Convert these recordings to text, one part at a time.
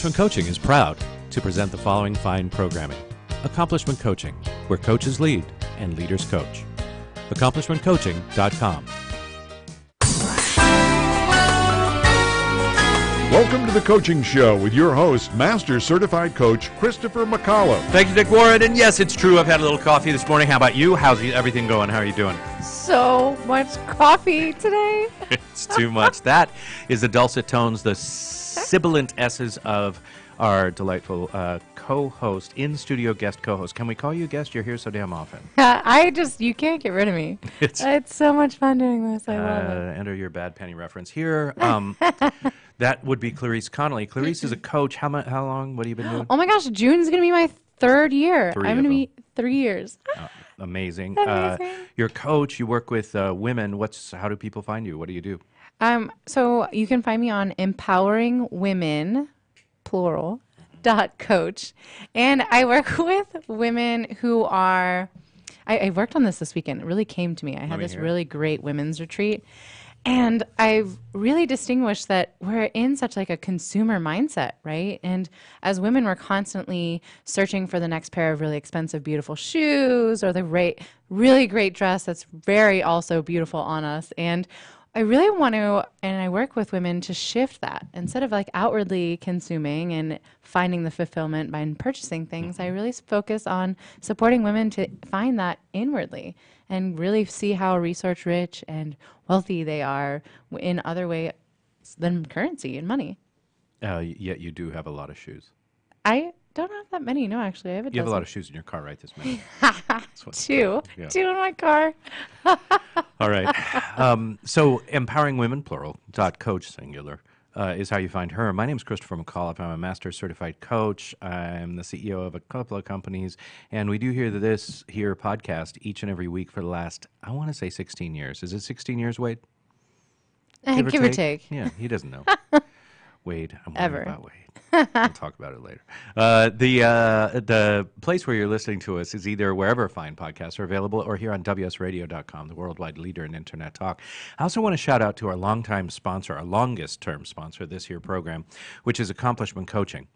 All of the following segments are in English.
Accomplishment Coaching is proud to present the following fine programming. Accomplishment Coaching, where coaches lead and leaders coach. AccomplishmentCoaching.com. Welcome to the Coaching Show with your host, Master Certified Coach Christopher McCullough. Thank you, Dick Warren. And yes, it's true. I've had a little coffee this morning. How about you? How's everything going? How are you doing? So much coffee today. It's too much. That is the dulcet tones, the sibilant S's of our delightful co-host, in-studio guest co-host. Can we call you a guest? You're here so damn often. You can't get rid of me. It's so much fun doing this. I love it. Enter your bad penny reference here. That would be Clarice Connolly. Clarice is a coach. How long? What have you been doing? Oh my gosh, June's going to be my third year. I'm going to be 3 years. Amazing. Amazing. You're a coach. You work with women. How do people find you? What do you do? So you can find me on Empowering Women, plural, .coach. And I work with women who are, I worked on this weekend. It really came to me. I had this really great women's retreat. And I've really distinguished that we're in such like a consumer mindset, right? And as women, we're constantly searching for the next pair of really expensive, beautiful shoes or the really great dress that's very also beautiful on us. And I really want to, and I work with women to shift that. Instead of like outwardly consuming and finding the fulfillment by purchasing things, I really focus on supporting women to find that inwardly and really see how resource rich and wealthy they are in other ways than currency and money. Yet you do have a lot of shoes. I don't have that many. No, actually, I have You have a lot of shoes in your car right this minute. Two in my car. All right. So empowering women, plural, .coach, singular, is how you find her. My name is Christopher McCullough. I'm a master certified coach. I'm the CEO of a couple of companies, and we do this podcast each and every week for the last, I want to say 16 years. Is it 16 years, Wade? Give or take. Yeah, he doesn't know. Wade, I'm Ever. worried about Wade. We'll talk about it later. The place where you're listening to us is either wherever fine podcasts are available or here on WSRadio.com, the worldwide leader in Internet talk. I also want to shout out to our longtime sponsor, our longest-term sponsor this year program, which is Accomplishment Coaching.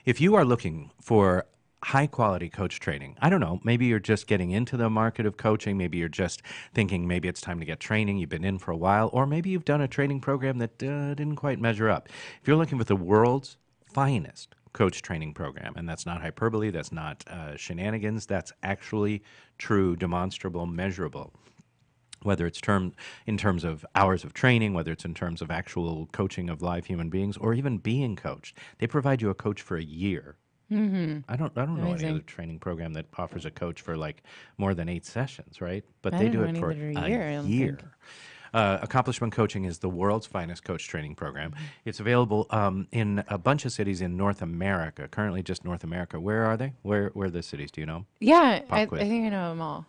If you are looking for high-quality coach training, I don't know, maybe you're just getting into the market of coaching, maybe you're just thinking maybe it's time to get training, you've been in for a while, or maybe you've done a training program that didn't quite measure up. If you're looking for the world's finest coach training program, and that's not hyperbole, that's not shenanigans, that's actually true, demonstrable, measurable. Whether it's in terms of hours of training, whether it's in terms of actual coaching of live human beings, or even being coached, they provide you a coach for a year. Mm-hmm. I don't know any other training program that offers a coach for like more than 8 sessions, right? But they do it for a year. Accomplishment Coaching is the world's finest coach training program. Mm-hmm. It's available in a bunch of cities in North America, currently just North America. Where are they? Where are the cities? Do you know? Yeah, I think I know them all.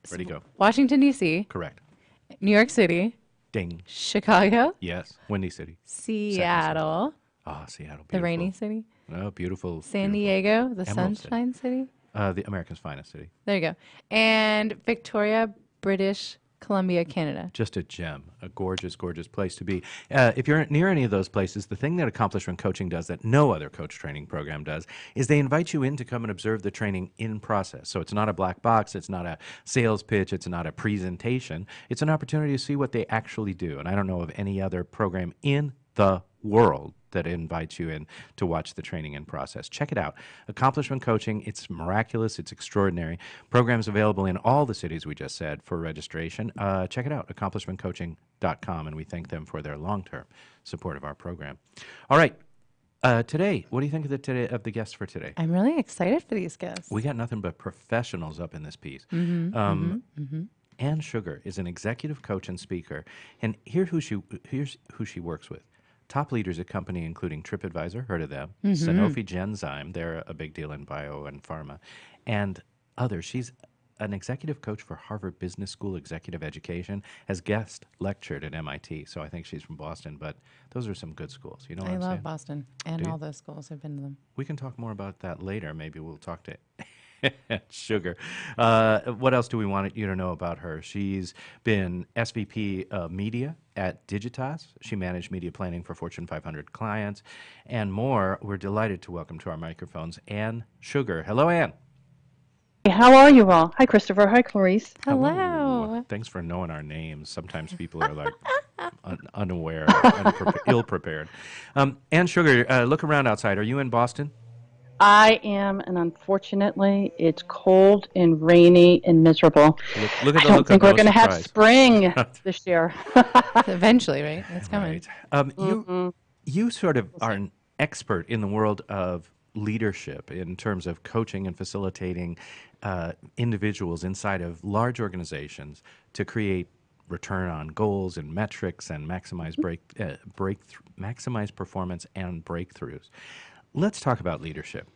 Where'd he go? Washington, D.C. Correct. New York City. Ding. Chicago. Yes. Windy City. Seattle. Ah, Seattle. Beautiful. The rainy city. Oh, beautiful. San Diego, the Sunshine City. The America's finest city. There you go. And Victoria, British Columbia, Canada. Just a gem, a gorgeous, gorgeous place to be. If you're near any of those places, the thing that Accomplishment Coaching does that no other coach training program does is they invite you in to come and observe the training in process. So it's not a black box, it's not a sales pitch, it's not a presentation. It's an opportunity to see what they actually do. And I don't know of any other program in the world that invites you in to watch the training in process. Check it out. Accomplishment Coaching, it's miraculous, it's extraordinary. Programs available in all the cities we just said for registration. Check it out, accomplishmentcoaching.com, and we thank them for their long-term support of our program. All right, today, what do you think of the guests for today? I'm really excited for these guests. We got nothing but professionals up in this piece. Ann Sugar is an executive coach and speaker, and here's who she works with. Top leaders at company including TripAdvisor, heard of them, Sanofi Genzyme, they're a big deal in bio and pharma, and others. She's an executive coach for Harvard Business School Executive Education, has guest lectured at MIT, so I think she's from Boston, but those are some good schools. You know what I'm saying? I love Boston and all those schools. I've been to them. We can talk more about that later. Maybe we'll talk to Sugar. What else do we want you to know about her? She's been SVP Media at Digitas. She managed media planning for Fortune 500 clients and more. We're delighted to welcome to our microphones Ann Sugar. Hello, Ann. How are you all? Hi, Christopher. Hi, Clarice. Hello. Thanks for knowing our names. Sometimes people are like unaware, ill-prepared. Ann Sugar, look around outside. Are you in Boston? I am, and unfortunately, it's cold and rainy and miserable. Look at I the don't look think of we're no going to have surprise. spring this year. Eventually, right? It's coming. Right. You sort of are an expert in the world of leadership in terms of coaching and facilitating individuals inside of large organizations to create return on goals and metrics and maximize maximize performance and breakthroughs. Let's talk about leadership.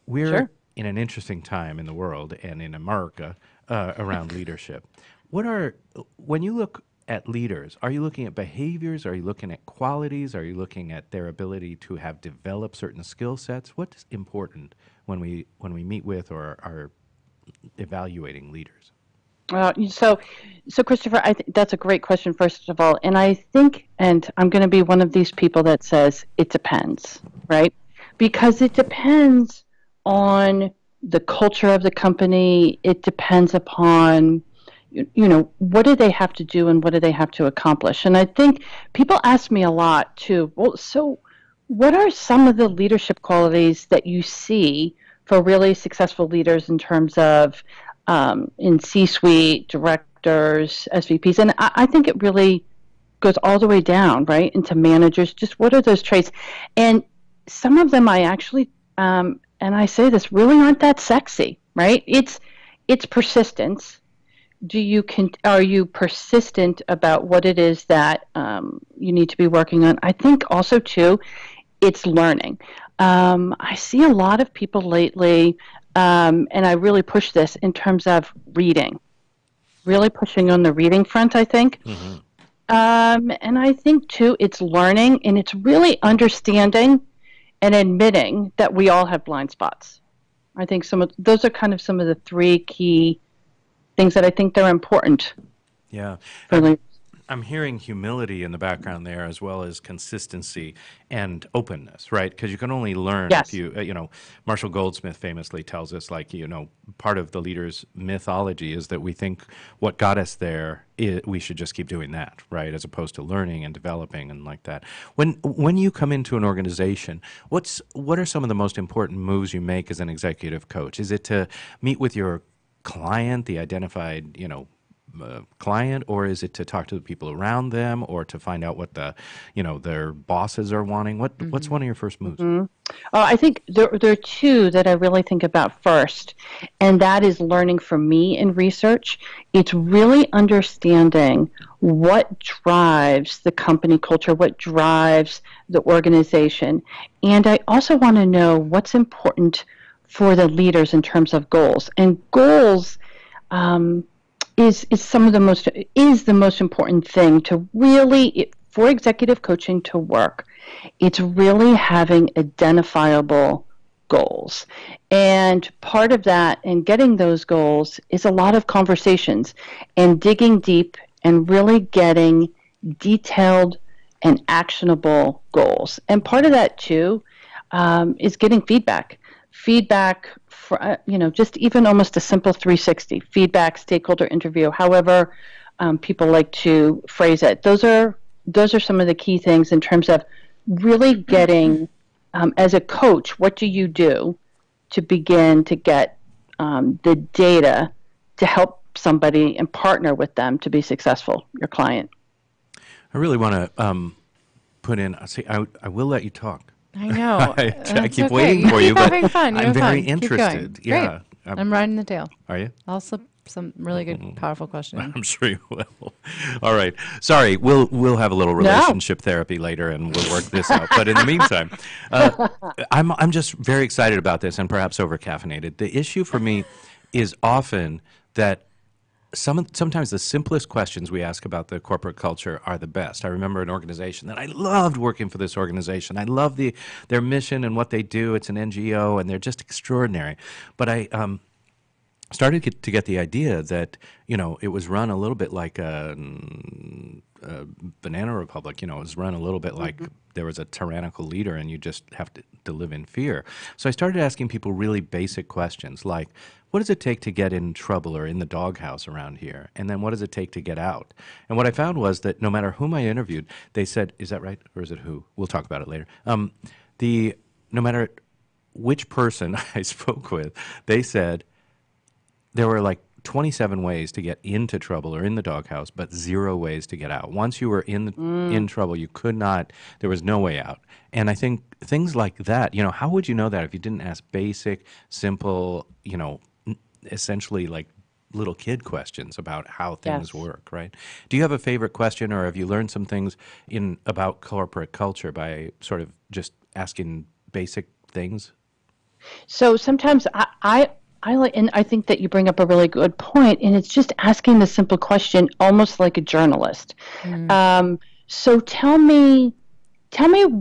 We're Sure. in an interesting time in the world and in America around leadership. When you look at leaders, are you looking at behaviors? Are you looking at qualities? Are you looking at their ability to have developed certain skill sets? What's important when we meet with or are evaluating leaders? So Christopher, I think that's a great question, first of all. And I think, and I'm going to be one of these people that says it depends, right? Because it depends on the culture of the company. It depends upon, what do they have to do and what do they have to accomplish? And I think people ask me a lot too, well, so what are some of the leadership qualities that you see for really successful leaders in terms of in C-suite, directors, SVPs? And I think it really goes all the way down, right, into managers. Just what are those traits? And some of them I actually, and I say this, really aren't that sexy, right? It's persistence. Are you persistent about what it is that you need to be working on? I think also too, it's learning. I see a lot of people lately, and I really push this in terms of reading, really pushing on the reading front, I think. Mm-hmm. And I think too, it's learning and it's really understanding and admitting that we all have blind spots. I think those are kind of some of the three key things that I think they're important. Yeah. For leaders. I'm hearing humility in the background there, as well as consistency and openness, right? Because you can only learn Yes. if you, Marshall Goldsmith famously tells us, part of the leader's mythology is that we think what got us there, we should just keep doing that, right? As opposed to learning and developing and like that. When you come into an organization, what are some of the most important moves you make as an executive coach? Is it to meet with your client, the identified, client, or is it to talk to the people around them, or to find out what their bosses are wanting? What's one of your first moves? Mm-hmm. I think there are two that I really think about first, and that is learning from me in research. It's really understanding what drives the company culture, what drives the organization, and I also want to know what's important for the leaders in terms of goals. And goals is the most important thing to really, for executive coaching to work. It's really having identifiable goals. And part of that and getting those goals is a lot of conversations and digging deep and really getting detailed and actionable goals. And part of that too is getting feedback. Feedback for, just even almost a simple 360, feedback, stakeholder interview, however people like to phrase it. Those are some of the key things in terms of really getting, as a coach, what do you do to begin to get the data to help somebody and partner with them to be successful, your client. I really want to put in, I will let you talk. I know. I keep waiting for you, but having fun. I'm very interested. Keep going. Yeah. Great. I'm riding the tail. Are you? I'll slip some really good, powerful questions. I'm sure you will. All right. Sorry, we'll have a little relationship therapy later, and we'll work this out. But in the meantime, I'm just very excited about this, and perhaps over caffeinated. The issue for me is often that sometimes the simplest questions we ask about the corporate culture are the best. I remember an organization that I loved working for. This organization, I love their mission and what they do. It's an NGO, and they're just extraordinary. But started to get the idea that, it was run a little bit like a banana republic. It was run a little bit like there was a tyrannical leader and you just have to live in fear. So I started asking people really basic questions like, what does it take to get in trouble or in the doghouse around here? And then what does it take to get out? And what I found was that no matter whom I interviewed, they said, is that right? Or is it who? We'll talk about it later. No matter which person I spoke with, they said there were like 27 ways to get into trouble or in the doghouse, but 0 ways to get out. Once you were in trouble, you could not, there was no way out. And I think things like that, how would you know that if you didn't ask basic, simple, essentially like little kid questions about how things work, right? Do you have a favorite question, or have you learned some things about corporate culture by sort of just asking basic things? So sometimes I like, and I think that you bring up a really good point, and it's just asking the simple question, almost like a journalist. So tell me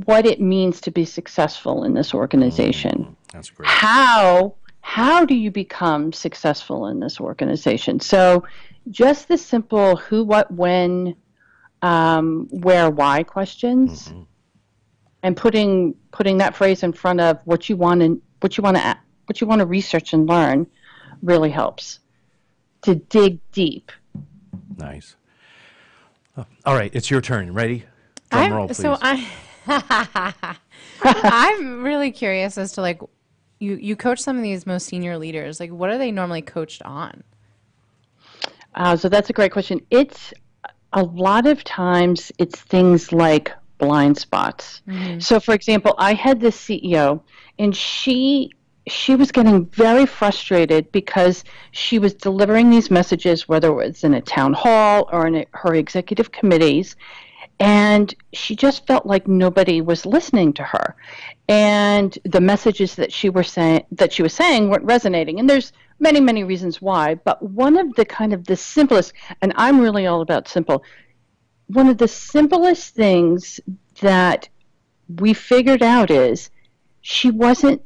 what it means to be successful in this organization. That's great. How do you become successful in this organization? So just the simple who, what, when, where, why questions, and putting that phrase in front of what you want to research and learn really helps to dig deep. Nice. All right, it's your turn. Ready? Drum roll, please. I'm really curious as to like, you coach some of these most senior leaders. Like, what are they normally coached on? So that's a great question. It's a lot of times it's things like blind spots. So, for example, I had this CEO, and she was getting very frustrated because she was delivering these messages, whether it was in a town hall or in her executive committees, and she just felt like nobody was listening to her, and the messages that she was saying weren't resonating. And there's many, many reasons why, but one of the kind of the simplest, and I'm really all about simple, one of the simplest things that we figured out is she wasn't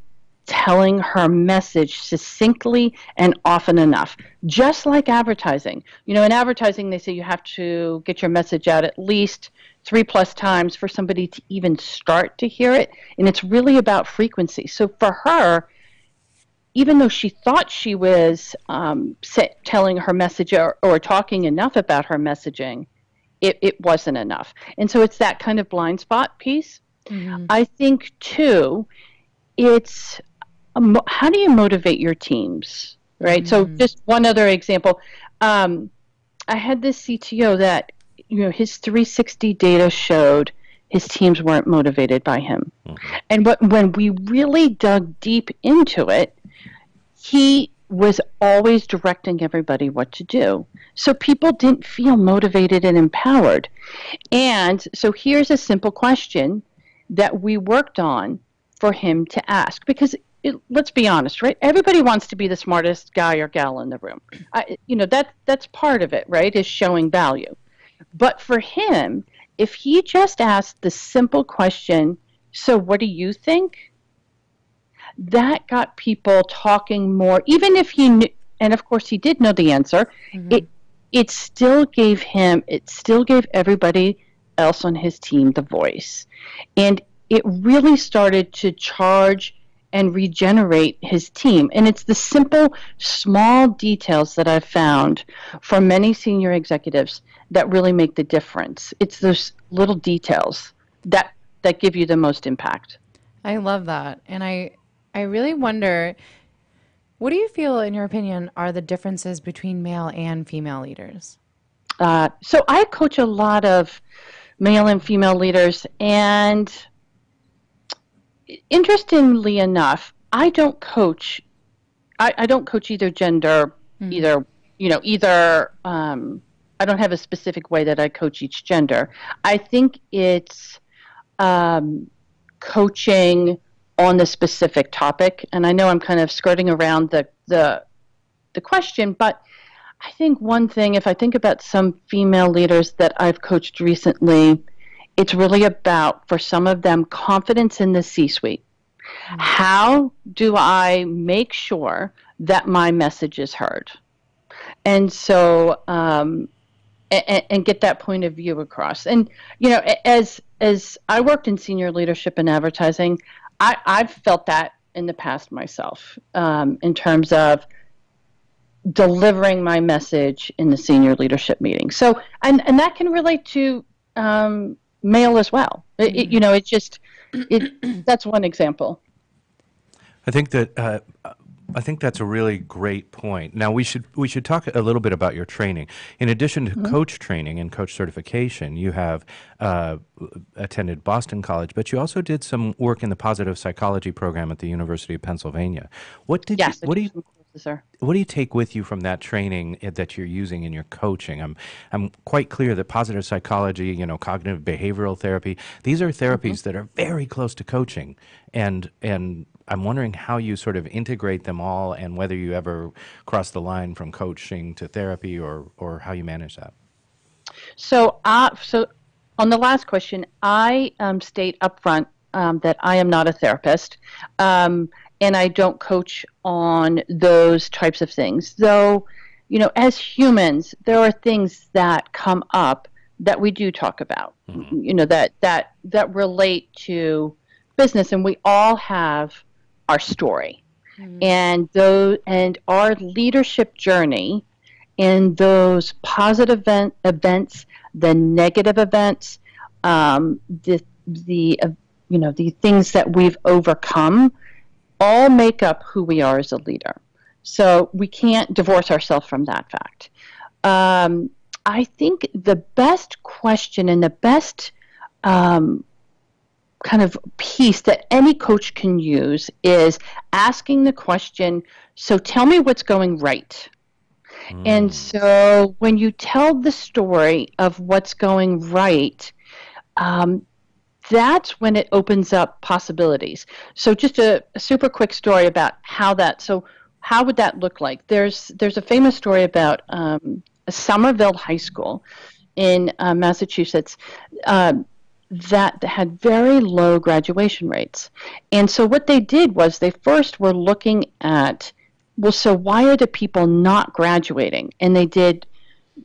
telling her message succinctly and often enough. Just like advertising. In advertising, they say you have to get your message out at least 3+ times for somebody to even start to hear it. And it's really about frequency. So for her, even though she thought she was telling her message or talking enough about her messaging, it wasn't enough. And so it's that kind of blind spot piece. I think, too, it's how do you motivate your teams, right? So just one other example. I had this CTO that, his 360 data showed his teams weren't motivated by him. And when we really dug deep into it, he was always directing everybody what to do. So people didn't feel motivated and empowered. And so here's a simple question that we worked on for him to ask, because let's be honest, right? Everybody wants to be the smartest guy or gal in the room. That's part of it, right? Is showing value. But for him, if he just asked the simple question, so what do you think? That got people talking more, even if he knew, and of course he did know the answer. It still gave everybody else on his team the voice, and it really started to charge and regenerate his team. And it's the simple, small details that I've found for many senior executives that really make the difference. It's those little details that give you the most impact. I love that. And I really wonder, what do you feel, in your opinion, are the differences between male and female leaders? So I coach a lot of male and female leaders, and interestingly enough, I don't coach either gender, either I don't have a specific way that I coach each gender. I think it's coaching on the specific topic, and I know I'm kind of skirting around the question, but I think one thing, if I think about some female leaders that I've coached recently, it's really about, for some of them, confidence in the C-suite. How do I make sure that my message is heard? And so, and get that point of view across. And, as I worked in senior leadership and advertising, I've felt that in the past myself, in terms of delivering my message in the senior leadership meeting. So, and that can relate to male as well. It's just, that's one example. I think that's a really great point. Now we should talk a little bit about your training. In addition to coach training and coach certification, you have attended Boston College, but you also did some work in the positive psychology program at the University of Pennsylvania. What do you take with you from that training that you're using in your coaching? I'm quite clear that positive psychology, cognitive behavioral therapy, these are therapies that are very close to coaching, and I'm wondering how you sort of integrate them all, and whether you ever cross the line from coaching to therapy, or how you manage that. So on the last question, I state up front that I am not a therapist, and I don't coach on those types of things. Though, as humans, there are things that come up that we do talk about, that relate to business, and we all have our story, and our leadership journey, and those positive events, the negative events, the things that we've overcome, all make up who we are as a leader. So we can't divorce ourselves from that fact. I think the best question and the best kind of piece that any coach can use is asking the question, so tell me what's going right. And so when you tell the story of what's going right, that's when it opens up possibilities. So just a super quick story about how would that look like? There's a famous story about Somerville High School in Massachusetts, that had very low graduation rates. And so what they did was they first were looking at, well, so why are the people not graduating? And they did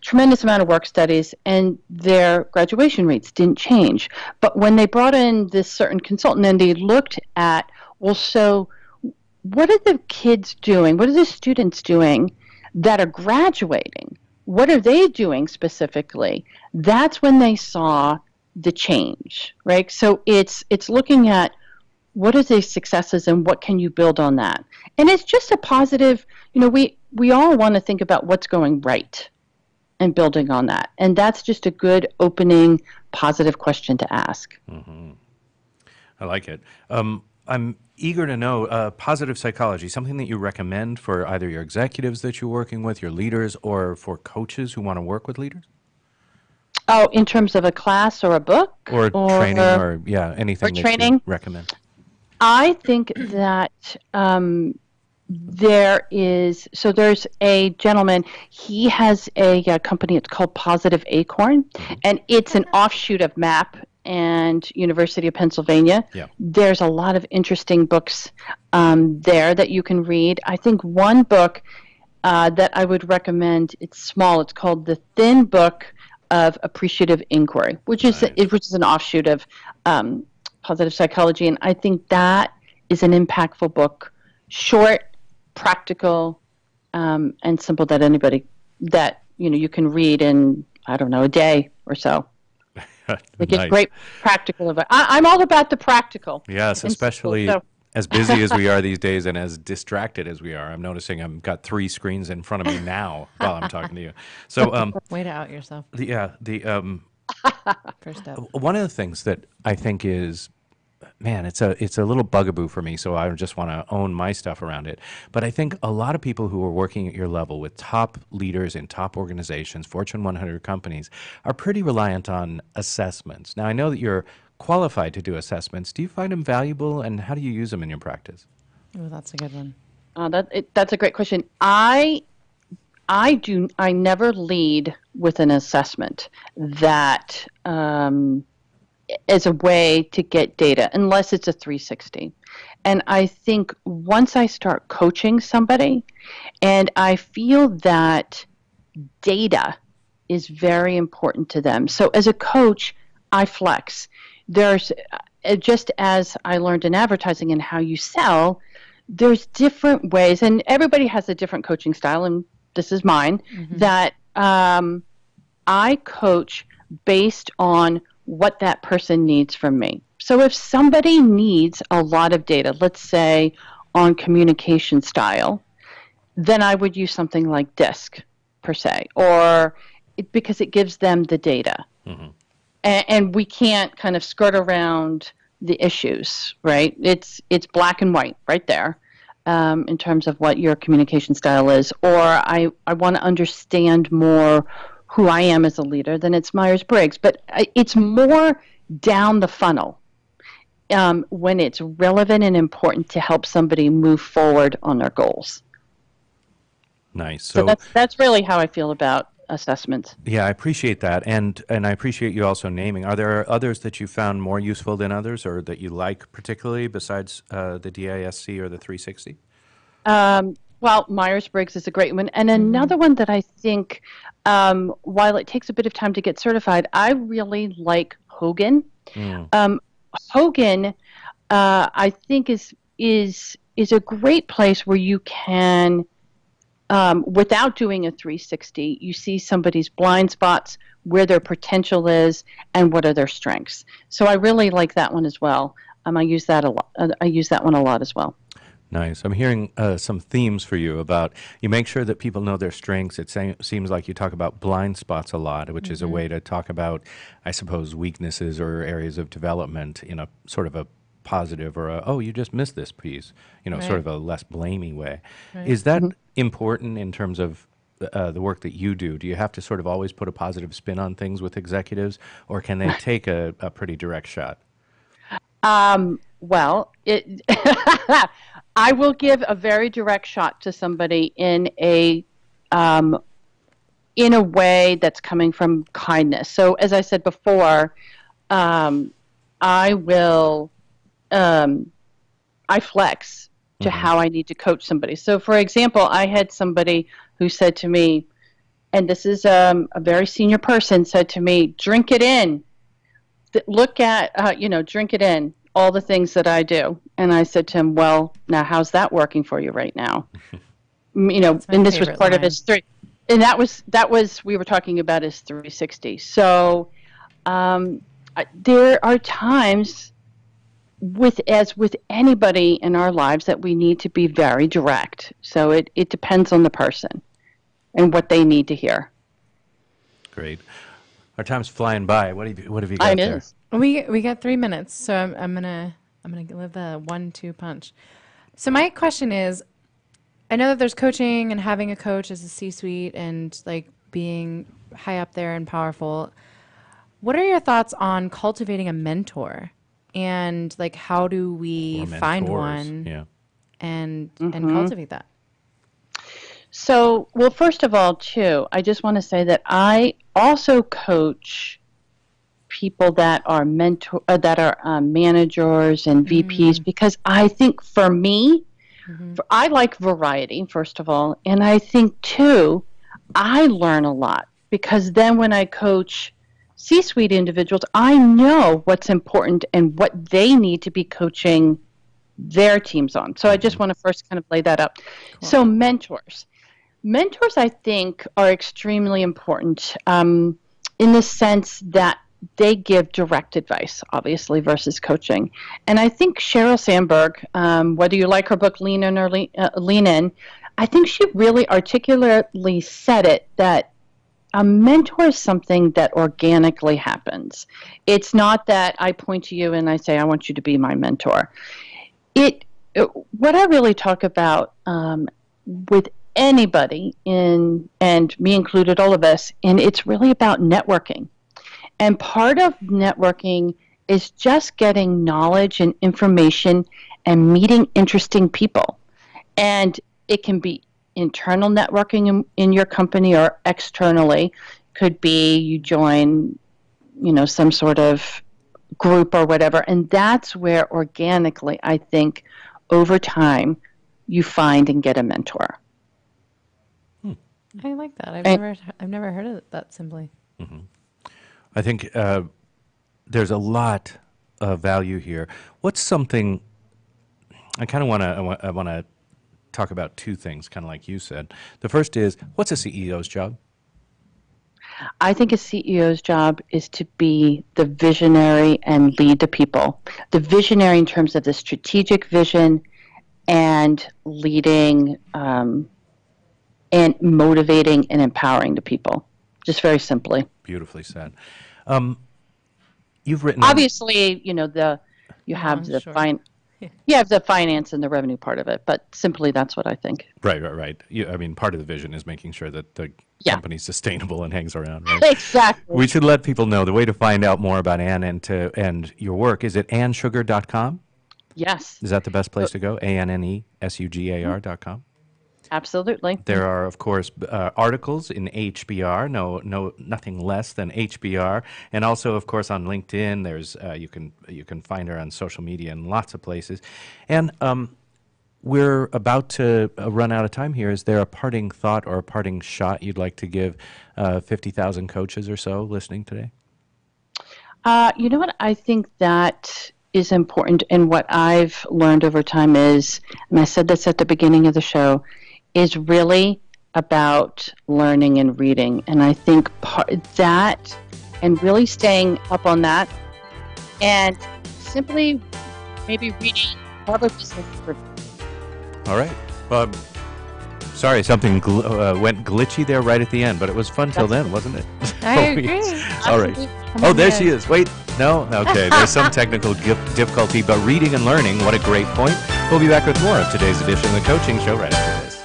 tremendous amount of work studies, and their graduation rates didn't change. But when they brought in this certain consultant and they looked at, well, so what are the kids doing? What are the students doing that are graduating? What are they doing specifically? That's when they saw the change, right? So it's looking at what are the successes and what can you build on that. And it's just a positive, we all want to think about what's going right and building on that. And that's just a good opening, positive question to ask. Mm-hmm. I like it. I'm eager to know, positive psychology, something that you recommend for either your executives that you're working with, your leaders, or for coaches who want to work with leaders? Oh, in terms of a class or a book? Or training, or anything that you recommend. I think that there's a gentleman, he has a company, it's called Positive Acorn, and it's an offshoot of MAP and University of Pennsylvania. Yeah. There's a lot of interesting books there that you can read. I think one book that I would recommend, it's small, it's called The Thin Book of Appreciative Inquiry, which is an offshoot of positive psychology, and I think that is an impactful book, short, practical, and simple, that anybody that you can read in a day or so. Like Nice. It's great practical advice. I'm all about the practical. Yes, especially as busy as we are these days and as distracted as we are. I'm noticing I've got 3 screens in front of me now while I'm talking to you. So, way to out yourself. First up. One of the things that I think is, man, it's a little bugaboo for me, so I just want to own my stuff around it. But I think a lot of people who are working at your level with top leaders in top organizations, Fortune 100 companies, are pretty reliant on assessments. Now, I know that you're qualified to do assessments. Do you find them valuable, and how do you use them in your practice? Oh, that's a good one. That's a great question. I never lead with an assessment that as a way to get data, unless it's a 360. And I think once I start coaching somebody and I feel that data is very important to them. So as a coach, I flex. There's just as I learned in advertising and how you sell, there's different ways, and everybody has a different coaching style, and this is mine, that I coach based on what that person needs from me. So if somebody needs a lot of data, let's say on communication style, then I would use something like DISC per se, or because it gives them the data. And we can't kind of skirt around the issues, right? It's black and white right there in terms of what your communication style is. Or I want to understand more who I am as a leader, then it's Myers-Briggs. But it's more down the funnel when it's relevant and important to help somebody move forward on their goals. Nice. So that's really how I feel about assessments. Yeah, I appreciate that, and I appreciate you also naming. Are there others that you found more useful than others, or that you like particularly besides the DISC or the 360? Well, Myers-Briggs is a great one, and another one that I think, while it takes a bit of time to get certified, I really like Hogan. Hogan, I think is a great place where you can. Without doing a 360, you see somebody's blind spots, where their potential is, and what are their strengths. So I really like that one as well. I use that a lot. I use that one a lot as well. Nice. I'm hearing some themes for you about you make sure that people know their strengths. It seems like you talk about blind spots a lot, which is a way to talk about, I suppose, weaknesses or areas of development in a sort of a positive or oh, you just missed this piece, sort of a less blamey way. Is that important in terms of the work that you do? Do you have to sort of always put a positive spin on things with executives, or can they take a pretty direct shot? Well, I will give a very direct shot to somebody in a way that's coming from kindness. So as I said before, I will I flex to how I need to coach somebody. So for example, I had somebody who said to me, and this is a very senior person, said to me, drink it in. Look at, drink it in, all the things that I do. And I said to him, well, now how's that working for you right now? And this was part of his three. And that was we were talking about his 360. So there are times with anybody in our lives that we need to be very direct. So it depends on the person and what they need to hear. Great. Our time's flying by. What have you got there? We got 3 minutes, so I'm gonna give the 1-2 punch. So my question is, I know that there's coaching and having a coach as a C-suite and like being high up there and powerful. What are your thoughts on cultivating a mentor? And like, how do we find one and cultivate that? So, well, first of all, too, I just want to say that I also coach people that are managers and VPs, because I think for me, I like variety, first of all, and I think too, I learn a lot, because then when I coach C-suite individuals, I know what's important and what they need to be coaching their teams on. So I just want to first kind of lay that up. Cool. So mentors, I think, are extremely important in the sense that they give direct advice, obviously, versus coaching. And I think Sheryl Sandberg, whether you like her book Lean In or Lean In, I think she really articulately said it, that a mentor is something that organically happens. It's not that I point to you and I say, I want you to be my mentor. What I really talk about with anybody, and me included, all of us, and it's really about networking. And part of networking is just getting knowledge and information and meeting interesting people. And it can be internal networking in your company or externally. Could be you join, some sort of group or whatever. And that's where organically, I think, over time, you find and get a mentor. I like that. I've never heard of it that simply. I think there's a lot of value here. What's something I kind of want to talk about two things, kind of like you said. The first is, what's a CEO's job? I think a CEO's job is to be the visionary and lead the people. The visionary in terms of the strategic vision and leading and motivating and empowering the people, just very simply. Beautifully said. You've written... Obviously, you have the finance and the revenue part of it, but simply that's what I think. Right. I mean, part of the vision is making sure that the company's sustainable and hangs around. Right? Exactly. We should let people know the way to find out more about Anne and your work. Is it AnneSugar.com? Yes. Is that the best place to go? ANNESUGAR.com? Absolutely. There are, of course, articles in HBR, nothing less than HBR, and also, of course, on LinkedIn. There's you can find her on social media in lots of places. And we're about to run out of time here. Is there a parting thought or a parting shot you'd like to give 50,000 coaches or so listening today? You know what? I think that is important, and what I've learned over time is, and I said this at the beginning of the show, is really about learning and reading. And I think that and really staying up on that and simply maybe reading Harvard Business Review. All right. Sorry, something went glitchy there right at the end, but it was fun till then, wasn't it? I agree. All right. Oh, there she is. Wait. No? Okay. There's some technical difficulty, but reading and learning, what a great point. We'll be back with more of today's edition of The Coaching Show right after this.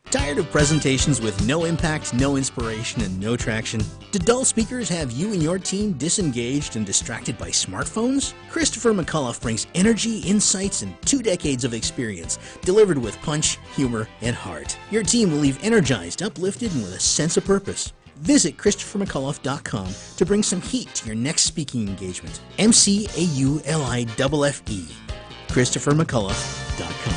Tired of presentations with no impact, no inspiration, and no traction? Do dull speakers have you and your team disengaged and distracted by smartphones? Christopher McAuliffe brings energy, insights, and 2 decades of experience, delivered with punch, humor, and heart. Your team will leave energized, uplifted, and with a sense of purpose. Visit ChristopherMcAuliffe.com to bring some heat to your next speaking engagement. McAuliffe. ChristopherMcAuliffe.com.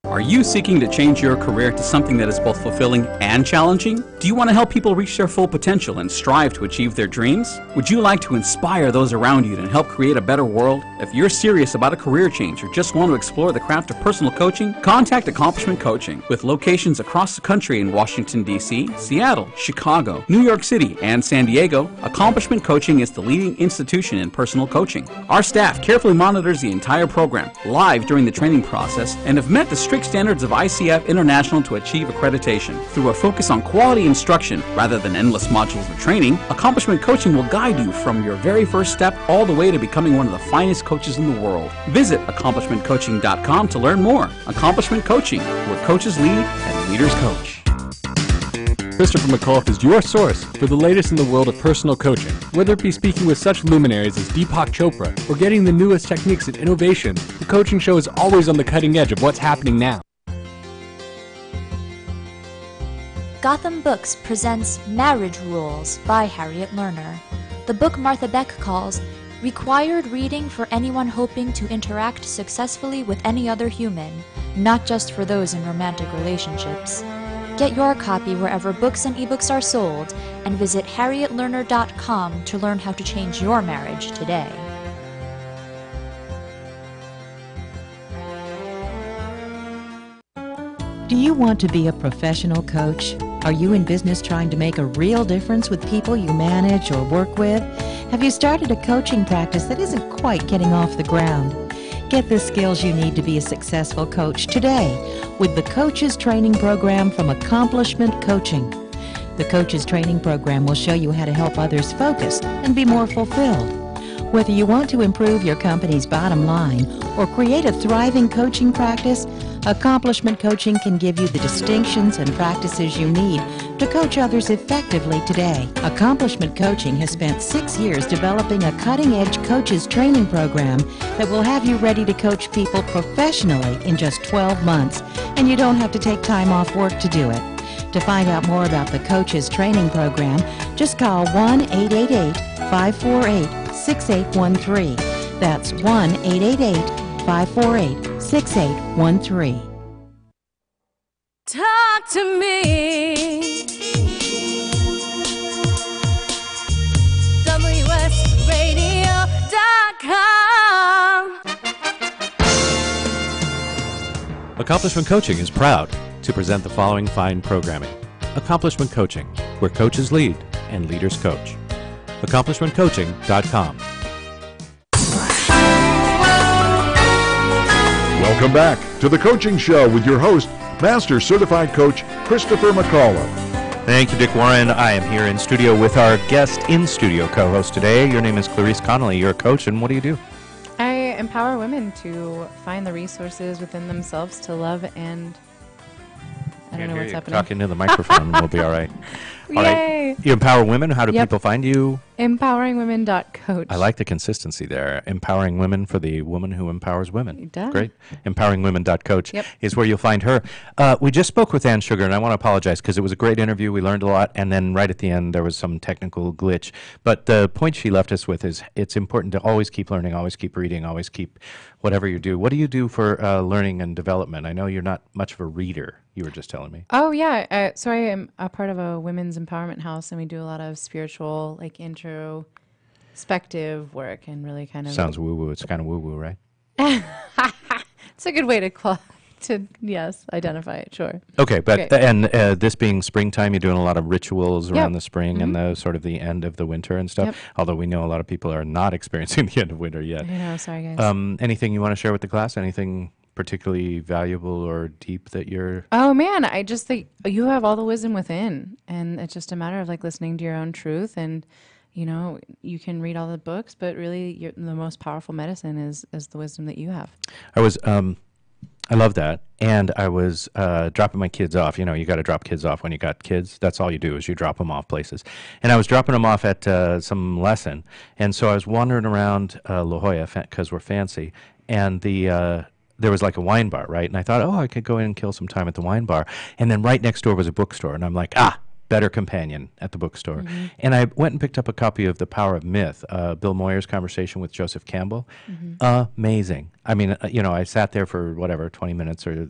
Are you seeking to change your career to something that is both fulfilling and challenging? Do you want to help people reach their full potential and strive to achieve their dreams? Would you like to inspire those around you and help create a better world? If you're serious about a career change or just want to explore the craft of personal coaching, contact Accomplishment Coaching. With locations across the country in Washington, D.C., Seattle, Chicago, New York City, and San Diego, Accomplishment Coaching is the leading institution in personal coaching. Our staff carefully monitors the entire program, live during the training process, and have met the strict standards of ICF International to achieve accreditation. Through a focus on quality instruction rather than endless modules of training, Accomplishment Coaching will guide you from your very first step all the way to becoming one of the finest coaches in the world. Visit AccomplishmentCoaching.com to learn more. Accomplishment Coaching, where coaches lead and leaders coach. Christopher McAuliffe is your source for the latest in the world of personal coaching. Whether it be speaking with such luminaries as Deepak Chopra or getting the newest techniques and innovation, the Coaching Show is always on the cutting edge of what's happening now. Gotham Books presents Marriage Rules by Harriet Lerner. The book Martha Beck calls required reading for anyone hoping to interact successfully with any other human, not just for those in romantic relationships. Get your copy wherever books and ebooks are sold, and visit harrietlerner.com to learn how to change your marriage today. Do you want to be a professional coach? Are you in business trying to make a real difference with people you manage or work with? Have you started a coaching practice that isn't quite getting off the ground? Get the skills you need to be a successful coach today with the Coaches Training Program from Accomplishment Coaching. The Coaches Training Program will show you how to help others focus and be more fulfilled. Whether you want to improve your company's bottom line or create a thriving coaching practice, Accomplishment Coaching can give you the distinctions and practices you need to coach others effectively today. Accomplishment Coaching has spent 6 years developing a cutting-edge coaches training program that will have you ready to coach people professionally in just 12 months, and you don't have to take time off work to do it. To find out more about the Coaches Training Program, just call 1-888-548-6813. That's 1-888-548-6813. 548-6813. Talk to me. WSRadio.com. Accomplishment Coaching is proud to present the following fine programming. Accomplishment Coaching, where coaches lead and leaders coach. AccomplishmentCoaching.com. Welcome back to the Coaching Show with your host, Master Certified Coach Christopher McAuliffe. Thank you, Dick Warren. I am here in studio with our guest in-studio co-host today. Your name is Clarice Connolly. You're a coach, and what do you do? I empower women to find the resources within themselves to love and... I don't know what's happening. Talk into the microphone and we'll be all right. All Yay! right. You empower women. How do people find you? Empoweringwomen.coach. I like the consistency there. Empowering women for the woman who empowers women. Done. Great. Empoweringwomen.coach Yep. is where you'll find her. We just spoke with Ann Sugar, and I want to apologize because it was a great interview. We learned a lot, and then right at the end there was some technical glitch. But the point she left us with is it's important to always keep learning, always keep reading, always keep whatever you do. What do you do for learning and development? I know you're not much of a reader, you were just telling me. Oh, yeah. So I am a part of a women's empowerment house, and we do a lot of spiritual, like introspective work and really kind of... Sounds woo-woo. It's kind of woo-woo, right? It's a good way to identify it, sure. Okay, but Okay. and this being springtime, you're doing a lot of rituals around Yep. the spring and the sort of the end of the winter and stuff. Yep. Although we know a lot of people are not experiencing the end of winter yet. I know, sorry guys. Anything you want to share with the class? Anything particularly valuable or deep that you're... Oh man, I just think you have all the wisdom within, and it's just a matter of like listening to your own truth. And you know, you can read all the books, but really the most powerful medicine is the wisdom that you have. I love that. And I was dropping my kids off. You know, you got to drop kids off when you got kids. That's all you do is you drop them off places. And I was dropping them off at some lesson. And so I was wandering around La Jolla because we're fancy. And there was like a wine bar, right? And I thought, I could go in and kill some time at the wine bar. And then right next door was a bookstore. And I'm like, better companion at the bookstore. Mm-hmm. And I went and picked up a copy of The Power of Myth, Bill Moyer's conversation with Joseph Campbell. Mm-hmm. Amazing. I mean, I sat there for 20 minutes or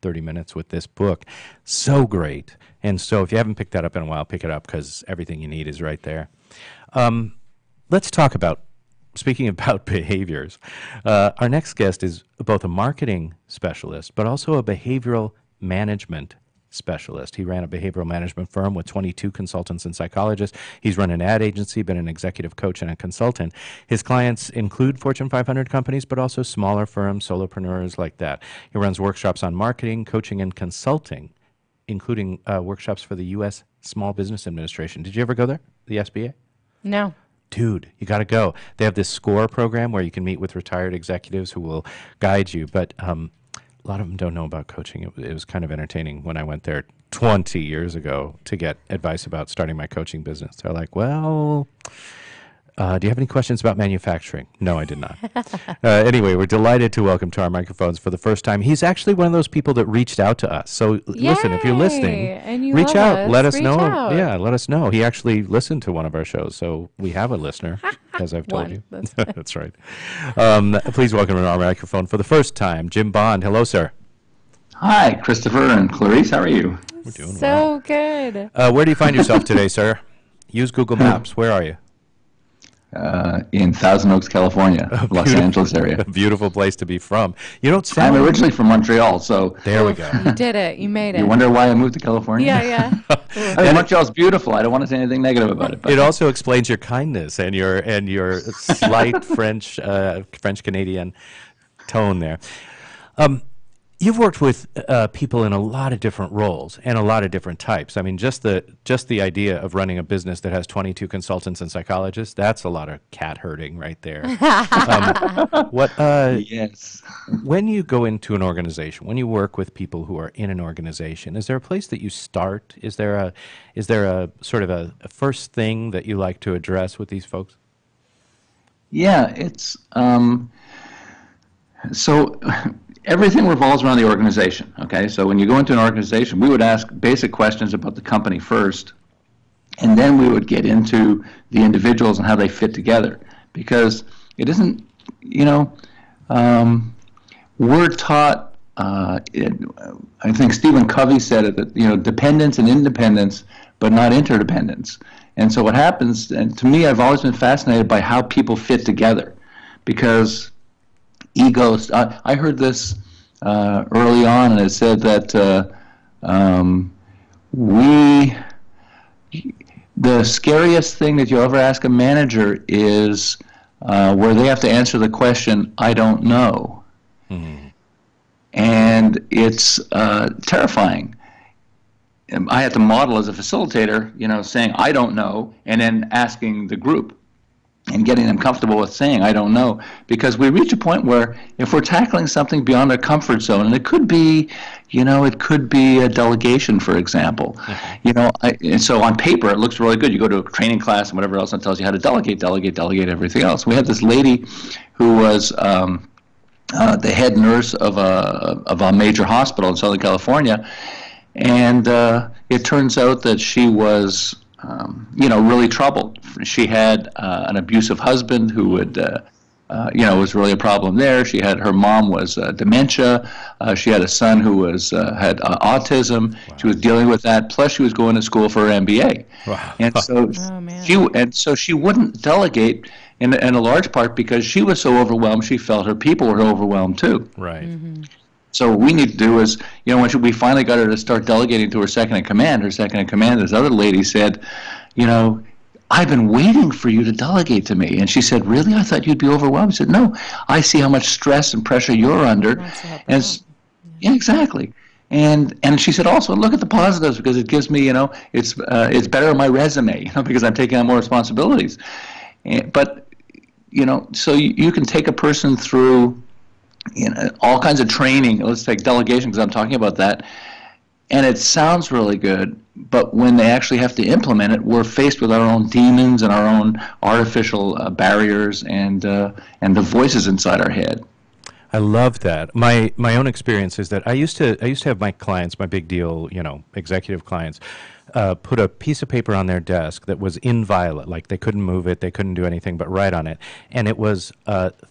30 minutes with this book. So great. And so if you haven't picked that up in a while, pick it up because everything you need is right there. Let's talk about, speaking about behaviors, our next guest is both a marketing specialist, but also a behavioral management specialist. He ran a behavioral management firm with 22 consultants and psychologists. He's run an ad agency, been an executive coach and a consultant. His clients include Fortune 500 companies, but also smaller firms, solopreneurs like that. He runs workshops on marketing, coaching, and consulting, including workshops for the U.S. Small Business Administration. Did you ever go there, the SBA? No. Dude, you got to go. They have this SCORE program where you can meet with retired executives who will guide you, but a lot of them don't know about coaching. It was kind of entertaining when I went there 20 years ago to get advice about starting my coaching business. They're like, well, do you have any questions about manufacturing? No, I did not. Anyway, we're delighted to welcome to our microphones for the first time. He's actually one of those people that reached out to us. So listen, if you're listening, and you reach love out. Let us reach know. out. Yeah, let us know. He actually listened to one of our shows, so we have a listener, as I've told you. That's right. Please welcome to our microphone for the first time, Jim Bond. Hello, sir. Hi, Christopher and Clarice. How are you? We're doing so good. Where do you find yourself today, sir? Use Google Maps. Where are you? In Thousand Oaks, California, Los Angeles area. A beautiful place to be from. You don't sound... I'm originally from Montreal, so... There we go. You did it. You made it. You wonder why I moved to California? Yeah. I mean, Montreal's beautiful. I don't want to say anything negative about it. But. It also explains your kindness and your slight French Canadian tone there. You've worked with people in a lot of different roles and a lot of different types. I mean, just the idea of running a business that has 22 consultants and psychologists, that's a lot of cat herding right there. Yes. When you go into an organization, when you work with people who are in an organization, is there a place that you start? Is there a sort of a first thing that you like to address with these folks? Yeah, it's so everything revolves around the organization, okay? So when you go into an organization, we would ask basic questions about the company first, and then we would get into the individuals and how they fit together. Because it isn't, we're taught, I think Stephen Covey said it, that, dependence and independence, but not interdependence. And so what happens, and to me, I've always been fascinated by how people fit together, because egos, I heard this early on, and it said that the scariest thing that you'll ever ask a manager is where they have to answer the question, I don't know. Mm-hmm. And it's terrifying. I had to model as a facilitator, saying, I don't know, and then asking the group and getting them comfortable with saying, I don't know, because we reach a point where if we're tackling something beyond our comfort zone, and it could be, it could be a delegation, for example, and so on paper it looks really good. You go to a training class and whatever else, and it tells you how to delegate everything else. We had this lady who was the head nurse of a major hospital in Southern California, and it turns out that she was really troubled. She had an abusive husband who would, was really a problem there. Her mom was dementia. She had a son who had autism. Wow. She was dealing with that. Plus, she was going to school for her MBA. Wow. And so she wouldn't delegate in a large part because she was so overwhelmed. She felt her people were overwhelmed too. Right. Mm-hmm. So what we need to do is, when we finally got her to start delegating to her second in command, this other lady said, I've been waiting for you to delegate to me. And she said, really? I thought you'd be overwhelmed. I said, no, I see how much stress and pressure you're under. Yeah, exactly. And she said, also, look at the positives, because it gives me, it's better on my resume, because I'm taking on more responsibilities. But, so you can take a person through all kinds of training. Let's take delegation, because I'm talking about that. And it sounds really good, but when they actually have to implement it, we're faced with our own demons and our own artificial barriers and the voices inside our head. I love that. My own experience is that I used to have my clients, my big deal, executive clients, put a piece of paper on their desk that was inviolate, like they couldn't move it, they couldn't do anything but write on it, and it was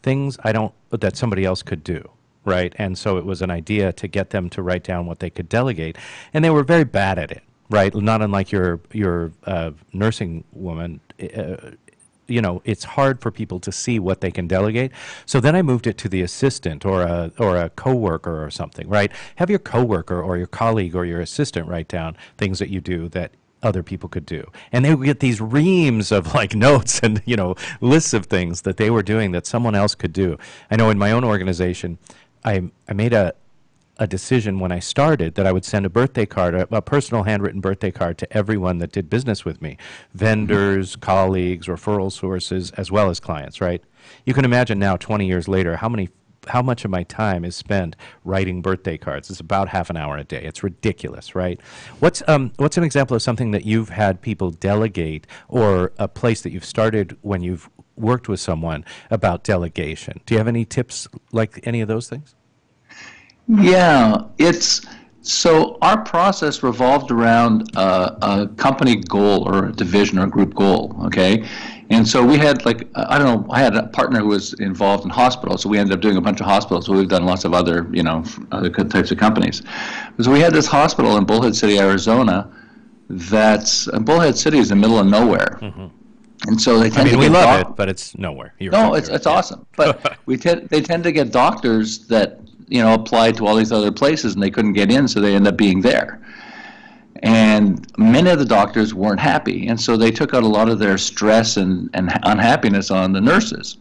things that somebody else could do, right? And so it was an idea to get them to write down what they could delegate, and they were very bad at it, right? Not unlike your nursing woman. It's hard for people to see what they can delegate. So then I moved it to the assistant or a coworker or something, right? Have your coworker or your colleague or your assistant write down things that you do that other people could do. And they would get these reams of notes and, lists of things that they were doing that someone else could do. I know in my own organization, I made a decision when I started that I would send a birthday card, a personal handwritten birthday card to everyone that did business with me, vendors, colleagues, referral sources, as well as clients, right? You can imagine now, 20 years later, how much of my time is spent writing birthday cards. It's about half an hour a day. It's ridiculous, right? What's an example of something that you've had people delegate, or a place that you've started when you've worked with someone about delegation? Do you have any tips like any of those things? Yeah, so our process revolved around a company goal or a division or group goal, okay? And so we had I had a partner who was involved in hospitals, so we ended up doing a bunch of hospitals. So we've done lots of other, other types of companies. So we had this hospital in Bullhead City, Arizona, Bullhead City is in the middle of nowhere. Mm-hmm. And so they tend to we love it, but it's nowhere. It's awesome. But they tend to get doctors that applied to all these other places, and they couldn't get in, so they end up being there. And many of the doctors weren't happy, and so they took out a lot of their stress and unhappiness on the nurses.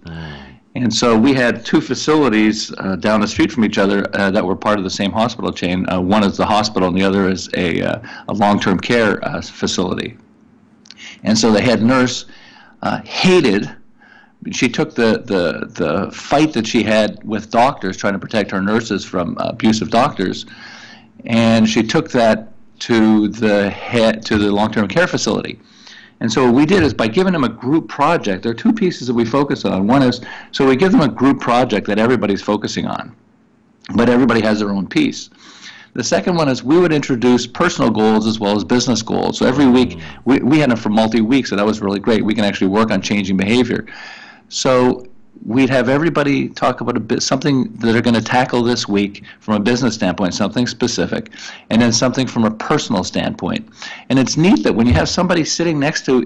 And so we had two facilities down the street from each other that were part of the same hospital chain. One is the hospital, and the other is a long-term care facility. And so the head nurse hated. She took the fight that she had with doctors, trying to protect her nurses from abusive doctors, and she took that to the long-term care facility. And so what we did is, by giving them a group project, there are two pieces that we focus on. One is, so we give them a group project that everybody's focusing on, but everybody has their own piece. The second one is, we would introduce personal goals as well as business goals. So every week, we had them for multi-weeks, so that was really great. We can actually work on changing behavior. So we'd have everybody talk about something that they're going to tackle this week from a business standpoint, something specific, and then something from a personal standpoint. And it's neat that when you have somebody sitting next to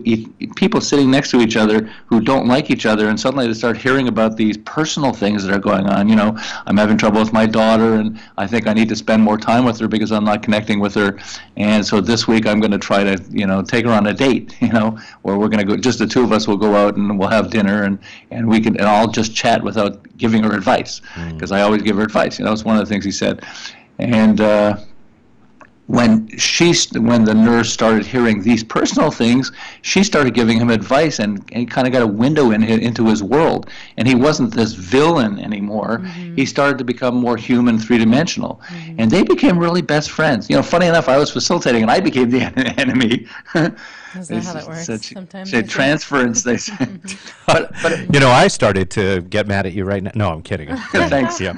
people sitting next to each other who don't like each other, and suddenly they start hearing about these personal things that are going on. I'm having trouble with my daughter, and I think I need to spend more time with her because I'm not connecting with her. And so this week I'm going to try to, take her on a date, where we're going to go, just the two of us will go out and we'll have dinner, and we can, and I'll just chat without giving her advice, because I always give her advice. It's one of the things he said. And when the nurse started hearing these personal things, she started giving him advice, and he kind of got a window into his world. And he wasn't this villain anymore. He started to become more human, three-dimensional. And they became really best friends. Funny enough, I was facilitating, and I became the enemy. Is that how that works? Sometimes say transference. They say, but I started to get mad at you right now. No, I'm kidding. Thanks. Yeah.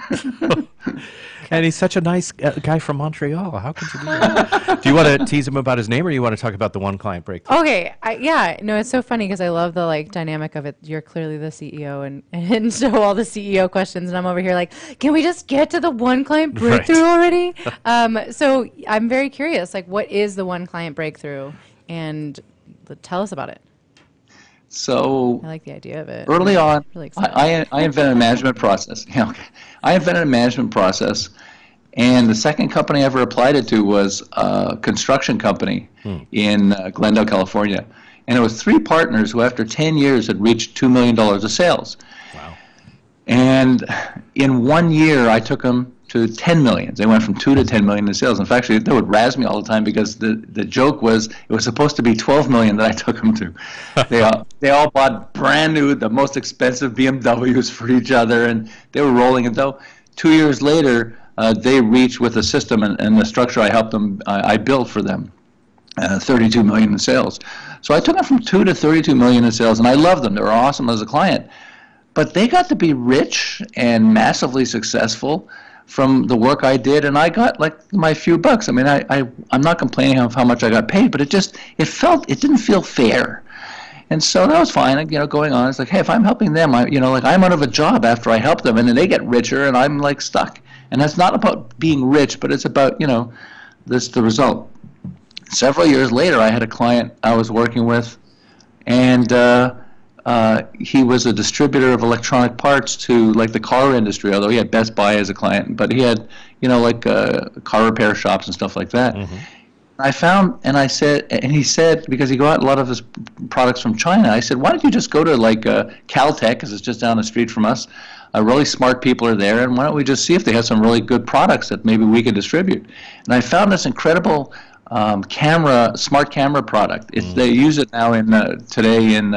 And he's such a nice guy from Montreal. How could you do that? Do you want to tease him about his name, or you want to talk about the one client breakthrough? Okay. It's so funny because I love the dynamic of it. You're clearly the CEO, and so all the CEO questions, and I'm over here like, can we just get to the one client breakthrough already? So I'm very curious. What is the one client breakthrough? And tell us about it. So I like the idea of it. Early on, really I invented a management process. I invented a management process, and the second company I ever applied it to was a construction company in Glendale, California. And it was 3 partners who, after 10 years, had reached $2 million of sales. Wow. And in 1 year, I took them to 10 million. They went from 2 to 10 million in sales. In fact, they would razz me all the time because the joke was it was supposed to be 12 million that I took them to. They all bought brand new, the most expensive BMWs for each other, and they were rolling it. Though 2 years later, they reached with the system and the structure I helped them, I built for them, 32 million in sales. So I took them from 2 to 32 million in sales, and I loved them. They were awesome as a client. But they got to be rich and massively successful from the work I did, and I got my few bucks. I mean, I'm not complaining of how much I got paid, but it didn't feel fair. And so that was fine, going on. It's like, hey, if I'm helping them, I'm out of a job after I help them, and then they get richer, and I'm stuck. And that's not about being rich, but it's about, the result. Several years later, I had a client I was working with, and he was a distributor of electronic parts to the car industry, although he had Best Buy as a client, but he had, car repair shops and stuff like that. I found, and he said, because he got a lot of his products from China, I said, why don't you just go to Caltech, because it's just down the street from us. Really smart people are there, and why don't we just see if they have some really good products that maybe we could distribute. And I found this incredible smart camera product. They use it now today in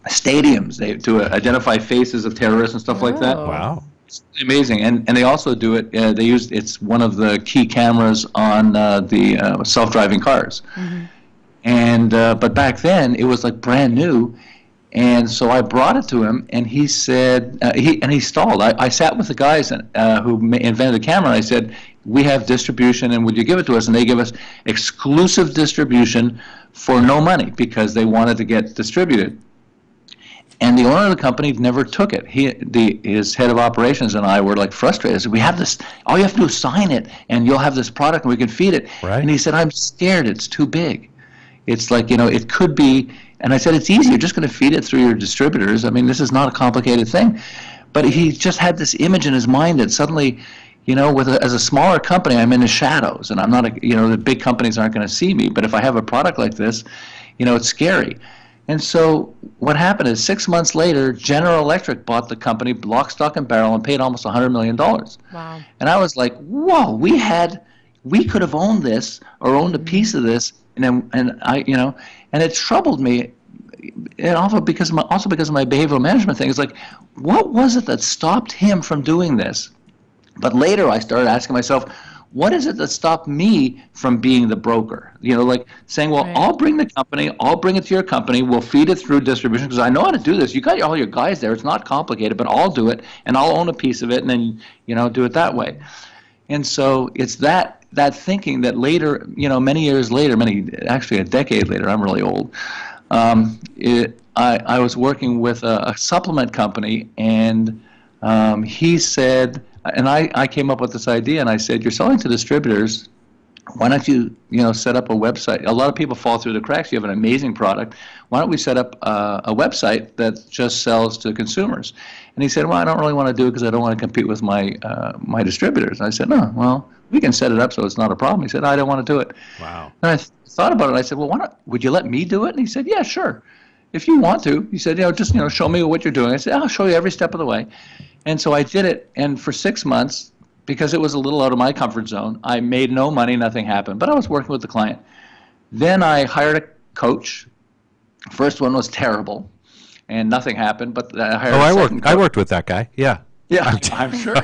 stadiums to identify faces of terrorists and stuff like that. Wow. It's amazing. And they also do it, it's one of the key cameras on the self-driving cars. And but back then it was brand new, and so I brought it to him, and he said he stalled. I sat with the guys who invented the camera, and I said, we have distribution, and would you give it to us? And they give us exclusive distribution for no money because they wanted to get distributed. And the owner of the company never took it. His head of operations and I were frustrated. I said, we have this, all you have to do is sign it, and you'll have this product, and we can feed it. Right. And he said, I'm scared. It's too big. It's it could be, and I said, it's easy. You're just going to feed it through your distributors. I mean, this is not a complicated thing. But he just had this image in his mind that suddenly, as a smaller company, I'm in the shadows, and I'm not, the big companies aren't going to see me. But if I have a product like this, it's scary. And so what happened is 6 months later, General Electric bought the company lock, stock, and barrel and paid almost $100 million. Wow. And I was like, whoa, we could have owned this or owned a piece of this. And it troubled me. And also because of my behavioral management thing. It's what was it that stopped him from doing this? But later I started asking myself, what is it that stopped me from being the broker? Saying, well, right. I'll bring the company, I'll bring it to your company, we'll feed it through distribution because I know how to do this. You got all your guys there. It's not complicated, but I'll do it, and I'll own a piece of it, and then, do it that way. And so it's that thinking that later, many years later, actually a decade later, I'm really old, I was working with a supplement company, and he said, and I came up with this idea, and I said, you're selling to distributors. Why don't you set up a website? A lot of people fall through the cracks. You have an amazing product. Why don't we set up a website that just sells to consumers? And he said, well, I don't really want to do it because I don't want to compete with my my distributors. And I said, no, well, we can set it up so it's not a problem. He said, I don't want to do it. Wow. And I thought about it. And I said, well, would you let me do it? And he said, yeah, sure. If you want to. He said, just show me what you're doing. I said, I'll show you every step of the way. And so I did it. And for 6 months, because it was a little out of my comfort zone, I made no money, nothing happened. But I was working with the client. Then I hired a coach. First one was terrible, and nothing happened. But I hired a second coach. I worked with that guy. Yeah. Yeah, I'm sure.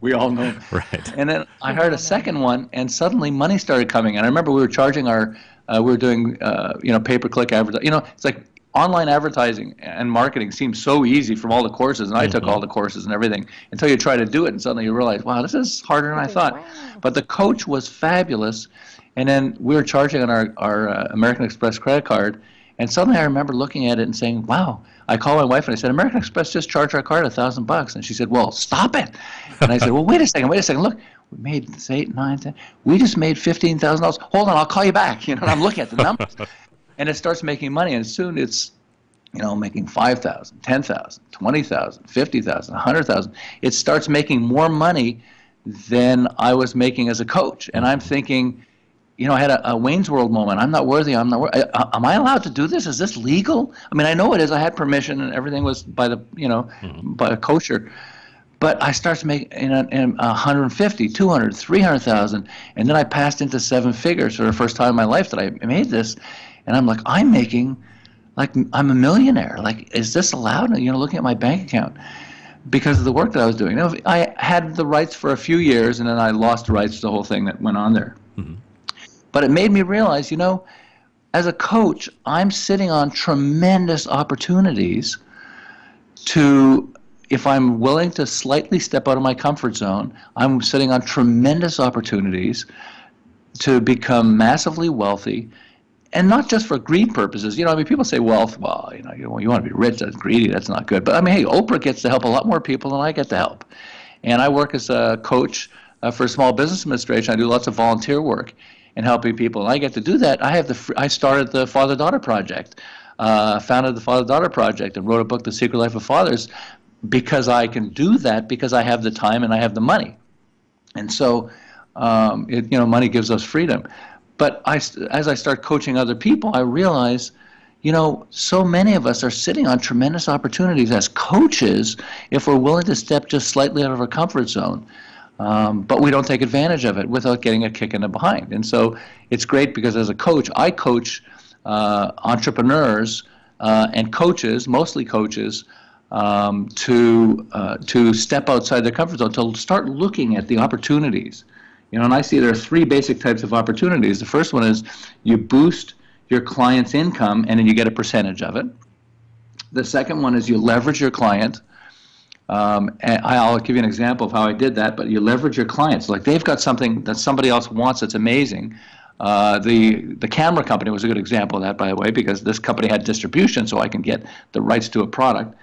We all know. Right. And then I hired a second one, and suddenly money started coming. And I remember we were charging we were doing, pay-per-click advertising. It's like online advertising and marketing seems so easy from all the courses, and I took all the courses and everything, until you try to do it, and suddenly you realize, wow, this is harder than I thought. Wow. But the coach was fabulous, and then we were charging on our American Express credit card, and suddenly I remember looking at it and saying, wow. I called my wife and I said, American Express just charged our card $1,000, and she said, well, stop it. And I said, well, wait a second, look. We made 8, 9, 10. We just made $15,000. Hold on, I'll call you back. And I'm looking at the numbers. And it starts making money, and soon it's, making 5,000, 10,000, 20,000, 50,000, 100,000. It starts making more money than I was making as a coach. And I'm thinking, I had a Wayne's World moment. I'm not worthy. Am I allowed to do this? Is this legal? I mean, I know it is. I had permission, and everything was by the, by a kosher. But I started making 150, 200, 300,000, and then I passed into 7 figures for the first time in my life that I made this, and I'm like, I'm a millionaire. Like, is this allowed? Looking at my bank account, because of the work that I was doing. I had the rights for a few years, and then I lost the rights to the whole thing that went on there. Mm-hmm. But it made me realize, as a coach, I'm sitting on tremendous opportunities to. If I'm willing to slightly step out of my comfort zone, I'm sitting on tremendous opportunities to become massively wealthy, and not just for greed purposes. People say wealth, well, you want to be rich, that's greedy, that's not good. But hey, Oprah gets to help a lot more people than I get to help. And I work as a coach for Small Business Administration. I do lots of volunteer work and helping people. And I get to do that. I started the Father-Daughter Project, founded the Father-Daughter Project, and wrote a book, The Secret Life of Fathers, because I can do that because I have the time and I have the money. And so, money gives us freedom. But as I start coaching other people, I realize, so many of us are sitting on tremendous opportunities as coaches if we're willing to step just slightly out of our comfort zone. But we don't take advantage of it without getting a kick in the behind. And so it's great because as a coach, I coach entrepreneurs and coaches, mostly coaches, to step outside their comfort zone, to start looking at the opportunities. And I see there are 3 basic types of opportunities. The first one is you boost your client's income, and then you get a percentage of it. The second one is you leverage your client. And I'll give you an example of how I did that, but you leverage your clients. Like, they've got something that somebody else wants that's amazing. The camera company was a good example of that, by the way, because this company had distribution, so I can get the rights to a product.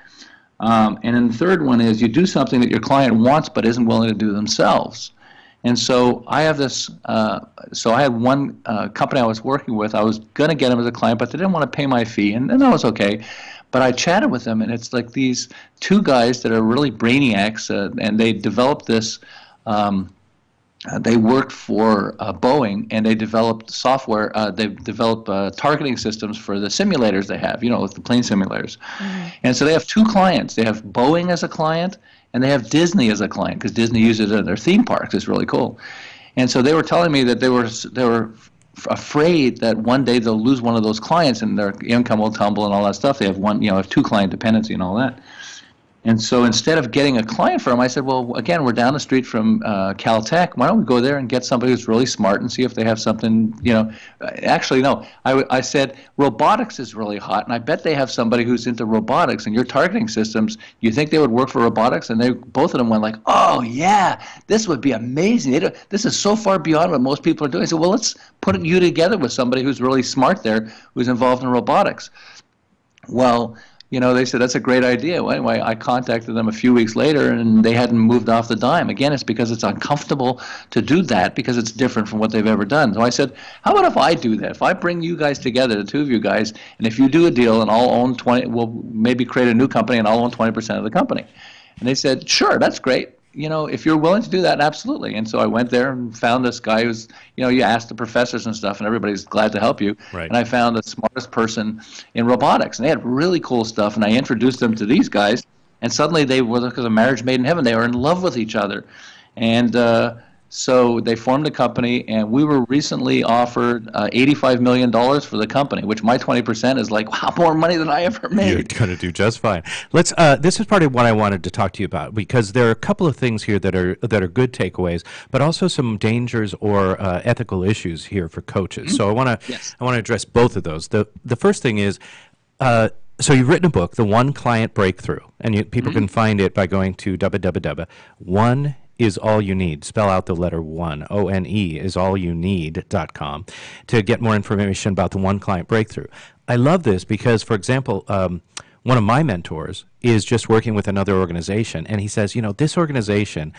And then the third one is you do something that your client wants but isn't willing to do themselves. And so I have this. So I had one company I was working with. I was going to get them as a client, but they didn't want to pay my fee, and that was okay. But I chatted with them, and it's like these 2 guys that are really brainiacs, and they developed this. They worked for Boeing, and they developed software. They developed targeting systems for the simulators they have, with the plane simulators. Mm-hmm. And so they have 2 clients. They have Boeing as a client, and they have Disney as a client, because Disney uses it in their theme parks. It's really cool. And so they were telling me that they were afraid that one day they'll lose one of those clients, and their income will tumble and all that stuff. They have have 2 client dependency and all that. And so instead of getting a client for them, I said, well, again, we're down the street from Caltech. Why don't we go there and get somebody who's really smart and see if they have something, Actually, no. I said robotics is really hot, and I bet they have somebody who's into robotics, and your targeting systems, you think they would work for robotics? And both of them went like, oh, yeah, this would be amazing. This is so far beyond what most people are doing. I said, well, let's put you together with somebody who's really smart there, who's involved in robotics. Well, they said, that's a great idea. Well, anyway, I contacted them a few weeks later, and they hadn't moved off the dime. Again, it's because it's uncomfortable to do that because it's different from what they've ever done. So I said, how about if I do that? If I bring you guys together, the two of you guys, and if you do a deal and I'll own 20, we'll maybe create a new company and I'll own 20% of the company. And they said, sure, that's great. If you're willing to do that, absolutely. And so I went there and found this guy who's, you ask the professors and stuff, and everybody's glad to help you. Right. And I found the smartest person in robotics, and they had really cool stuff. And I introduced them to these guys, and suddenly they were, because of marriage made in heaven, they were in love with each other. And so they formed a company, and we were recently offered $85 million for the company, which my 20% is like, wow, more money than I ever made. You're going to do just fine. Let's. This is part of what I wanted to talk to you about, because there are a couple of things here that are good takeaways, but also some dangers or ethical issues here for coaches. So I want to address both of those. The first thing is. So you've written a book, The One Client Breakthrough, and people can find it by going to www.oneisallyouneed, spell out the letter one, O-N-E, isallyounneed.com, to get more information about the One Client Breakthrough. I love this because, for example, one of my mentors is just working with another organization, and he says, this organization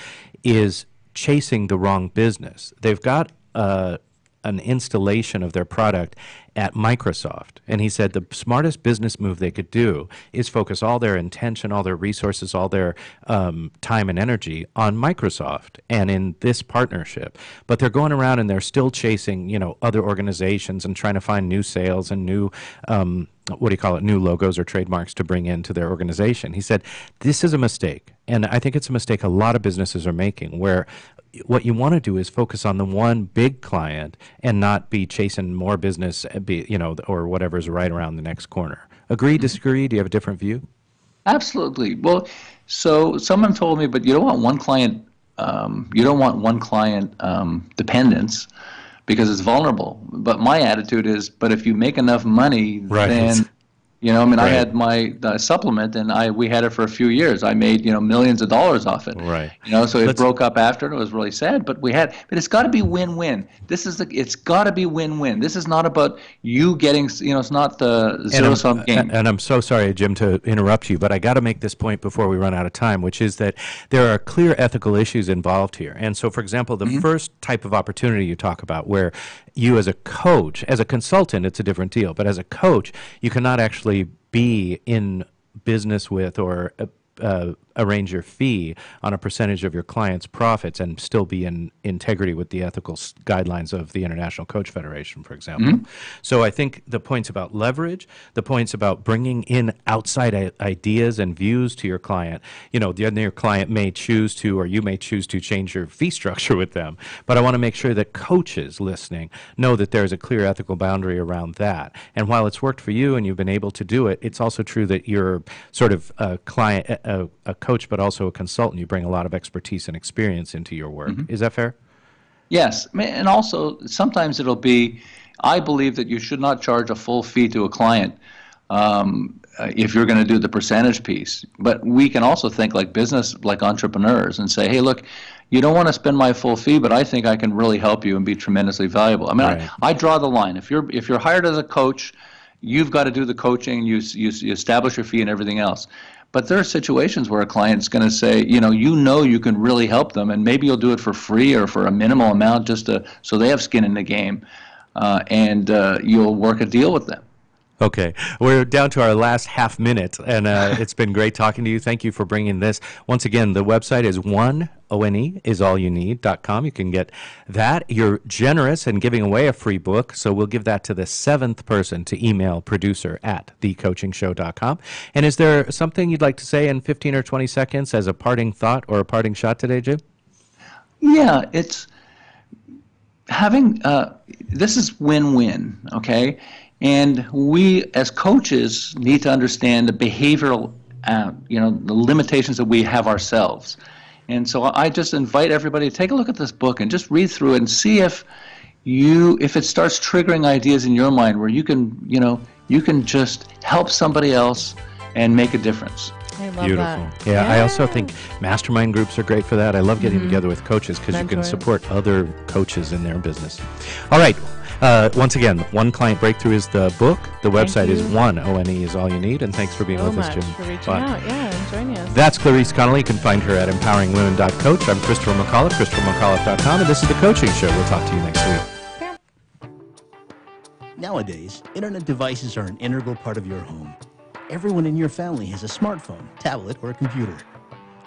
is chasing the wrong business. They've got an installation of their product at Microsoft. And he said the smartest business move they could do is focus all their intention, all their resources, all their time and energy on Microsoft and in this partnership. But they're going around and they're still chasing, other organizations and trying to find new sales and new, new logos or trademarks to bring into their organization. He said, this is a mistake. And I think it's a mistake a lot of businesses are making, where what you want to do is focus on the one big client and not be chasing more business, or whatever's right around the next corner. Agree, disagree? Do you have a different view? Absolutely. Well, so someone told me, but you don't want one client. Dependence, because it's vulnerable. But my attitude is, but if you make enough money, then. I had my supplement, and we had it for a few years. I made, millions of dollars off it. Right. So it broke up after, and it was really sad. But it's got to be win-win. It's got to be win-win. This is not about you getting, it's not the zero-sum game. And I'm so sorry, Jim, to interrupt you, but I got to make this point before we run out of time, which is that there are clear ethical issues involved here. And so, for example, the first type of opportunity you talk about, where you as a coach, as a consultant, it's a different deal. But as a coach, you cannot actually be in business with or arrange your fee on a percentage of your client's profits and still be in integrity with the ethical guidelines of the International Coach Federation, for example. So I think the points about leverage, the points about bringing in outside ideas and views to your client, your client may choose to, or you may choose to change your fee structure with them. But I want to make sure that coaches listening know that there's a clear ethical boundary around that. And while it's worked for you and you've been able to do it, it's also true that you're sort of a client, a coach, but also a consultant. You bring a lot of expertise and experience into your work. Is that fair? Yes. And also, sometimes it'll be, I believe that you should not charge a full fee to a client if you're going to do the percentage piece. But we can also think like business, like entrepreneurs, and say, hey, look, you don't want to spend my full fee, but I think I can really help you and be tremendously valuable. I mean, I draw the line. If you're hired as a coach, you've got to do the coaching, you establish your fee and everything else. But there are situations where a client's going to say, you can really help them, and maybe you'll do it for free or for a minimal amount so they have skin in the game, and you'll work a deal with them. Okay, we're down to our last half minute, and it's been great talking to you. Thank you for bringing this. Once again, the website is oneisallyounneed.com. You can get that. You're generous in giving away a free book, so we'll give that to the 7th person to email producer@thecoachingshow.com. And is there something you'd like to say in 15 or 20 seconds as a parting thought or a parting shot today, Jim? Yeah, it's having, this is win-win, okay? And we, as coaches, need to understand the behavioral, the limitations that we have ourselves. And so I just invite everybody to take a look at this book and just read through it and see if it starts triggering ideas in your mind where you can just help somebody else and make a difference. I love Beautiful. that. Yeah, I also think mastermind groups are great for that. I love getting together with coaches because you can support other coaches in their business. All right. Once again, One Client Breakthrough is the book. The website is you. One. ONE is all you need. And thanks for being So with us, much Jim. for reaching Bye. out. Yeah, and joining us. That's Clarice Connolly. You can find her at empoweringwomen.coach. I'm Christopher McAuliffe, ChristopherMcAuliffe.com, and this is The Coaching Show. We'll talk to you next week. Nowadays, internet devices are an integral part of your home. Everyone in your family has a smartphone, tablet, or a computer.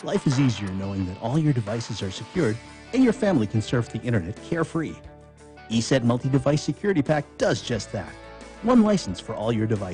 Life is easier knowing that all your devices are secured and your family can surf the internet carefree. ESET Multi-Device Security Pack does just that. One license for all your devices.